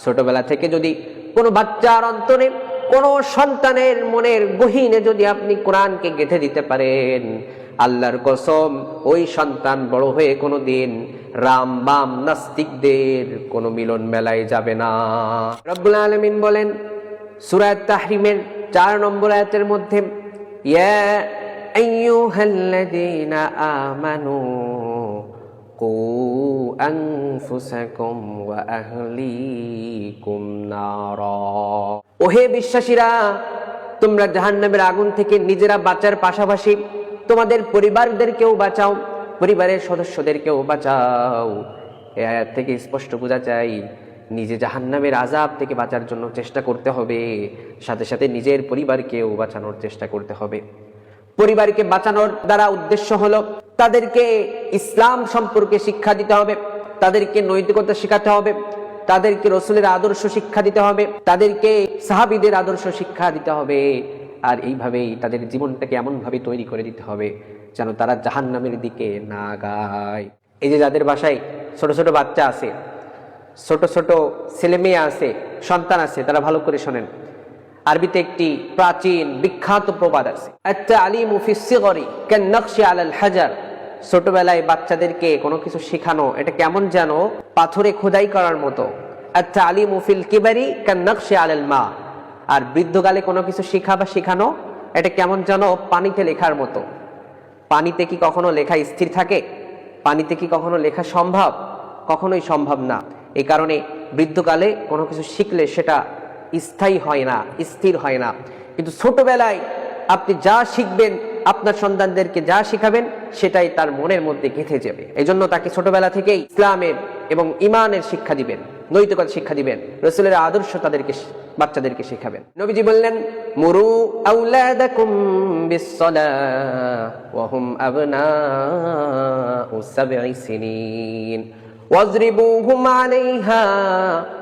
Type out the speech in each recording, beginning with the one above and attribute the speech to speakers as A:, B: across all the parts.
A: ছোটবেলা থেকে যদি কোনো বাচ্চার অন্তরে, কোনো সন্তানের মনের গহীনে যদি আপনি কোরআনকে গেঁথে দিতে পারেন, আল্লাহর কসম ওই সন্তান বড় হয়ে কোনো দিন রাম বাম নাস্তিকদের কোনো মিলন মেলায় যাবে না। রব্বুল আলামিন বলেন সূরা তাহরিমের 4 নম্বর আয়াতের মধ্যে, ইয়া আইয়ুহাল্লাযীনা আমানু কু আনফুসাকুম ওয়া আহলিকুম নারা, ওহে বিশ্বাসীরা, তোমরা জাহান্নামের আগুন থেকে নিজেরা বাঁচার পাশাপাশি তোমাদের পরিবারদেরকেও বাঁচাও, পরিবারের সদস্যদেরকেও বাঁচাও। এই আয়াত থেকে স্পষ্ট বোঝা যায় নিজে জাহান্নামের আযাব থেকে বাঁচার জন্য চেষ্টা করতে হবে, সাথে সাথে নিজের পরিবারকেও বাঁচানোর চেষ্টা করতে হবে। পরিবারকে বাঁচানোর দ্বারা উদ্দেশ্য হলো তাদেরকে ইসলাম সম্পর্কে শিক্ষা দিতে হবে, তাদেরকে নৈতিকতা শেখাতে হবে, তাদেরকে রাসূলের আদর্শ শিক্ষা দিতে হবে, তাদেরকে সাহাবীদের আদর্শ শিক্ষা দিতে হবে। আর এইভাবেই তাদের জীবনটাকে এমন ভাবে তৈরি করে দিতে হবে যেন তারা জাহান্নামের দিকে না গায়। এই যে যাদের বাসায় ছোট ছোট বাচ্চা আছে, ছোট ছোট ছেলে মেয়ে আছে, সন্তান আছে, তারা ভালো করে শোনেন। আরবিতে একটি প্রাচীন বিখ্যাত প্রবাদ আছে, আত-তা'লিমু ফিস সিগরি কান-নাকশি আলাল হাজার। ছোটবেলায় বাচ্চাদেরকে কোনো কিছু শেখানো এটা কেমন যেন পাথরে খোদাই করার মতো। আত-তা'লিমু ফিল কিবারি কান-নাকশি আলাল মা। আর বৃদ্ধকালে কোনো কিছু শেখা বা শেখানো এটা কেমন যেন পানিতে লেখার মতো। পানিতে কি কখনো লেখা স্থির থাকে? পানিতে কি কখনো লেখা সম্ভব? কখনোই সম্ভব না। এই কারণে বৃদ্ধকালে কোনো কিছু শিখলে সেটা স্থায়ী হয় না, স্থির হয় না। কিন্তু ছোটবেলায় আপনি যা শিখবেন, আপনার সন্তানদেরকে যা শিখাবেন, সেটাই তার মনের মধ্যে গেঁথে যাবে। এই জন্য তাকে ছোটবেলা থেকেই ইসলামের এবং ঈমানের শিক্ষা দিবেন, নৈতিকতার শিক্ষা দিবেন, রাসূলের আদর্শ তাদেরকে বাচ্চাদেরকে শেখাবেন। নবীজি বললেন, মুরু আওলাদাকুম বিস-সালাহ ওয়া হুম আবনাউ 7 সিনিন ওয়াজরিবুহুম আলাইহা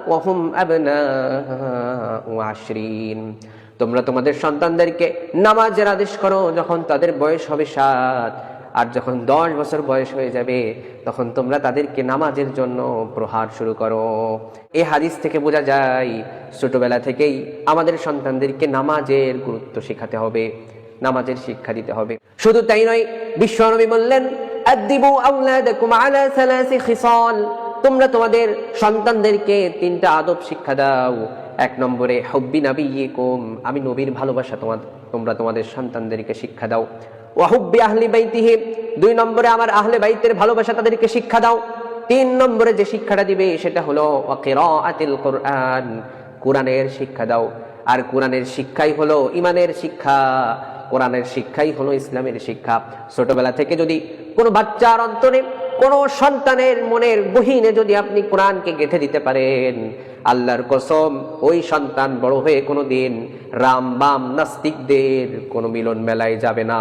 A: ওয়া হুম আবনাউ 10। তোমরা তোমাদের সন্তানদেরকে নামাজের আদেশ করো যখন তাদের বয়স হবে 7, আর যখন 10 বছর বয়স হয়ে যাবে তখন তোমরা তাদেরকে নামাজের জন্য প্রহার শুরু করো। এই হাদিস থেকে বোঝা যায় ছোটবেলা থেকেই আমাদের সন্তানদেরকে নামাজের গুরুত্ব শেখাতে হবে, নামাজের শিক্ষা দিতে হবে। শুধু তাই নয়, বিশ্বনবী বললেন, আদিবু আওলাদাকুম আলা 3 খিসাল। তোমরা তোমাদের সন্তানদেরকে 3টা আদব শিক্ষা দাও। 1 নম্বরে হুব্বি নাবিয়িকুম, আমি নবীর ভালোবাসা তোমরা তোমাদের সন্তানদেরকে শিক্ষা দাও। ওয়া হুব্বি আহলি বাইতিহি, 2 নম্বরে আমার আহলে বাইতের ভালোবাসা তাদেরকে শিক্ষা দাও। 3 নম্বরে যে শিক্ষাটা দিবে সেটা হলো ওয়া কিরাআতিল কুরআন, কোরআনের শিক্ষা দাও। আর কোরআনের শিক্ষাই হলো ঈমানের শিক্ষা, কোরআনের শিক্ষাই হলো ইসলামের শিক্ষা। ছোটবেলা থেকে যদি কোনো বাচ্চার অন্তরে, কোনো সন্তানের মনের গহীনে যদি আপনি কোরআনকে গেঁথে দিতে পারেন, আল্লাহর কসম ওই সন্তান বড় হয়ে কোনো দিন রাম বাম নাস্তিকদের কোনো মিলন মেলায় যাবে না।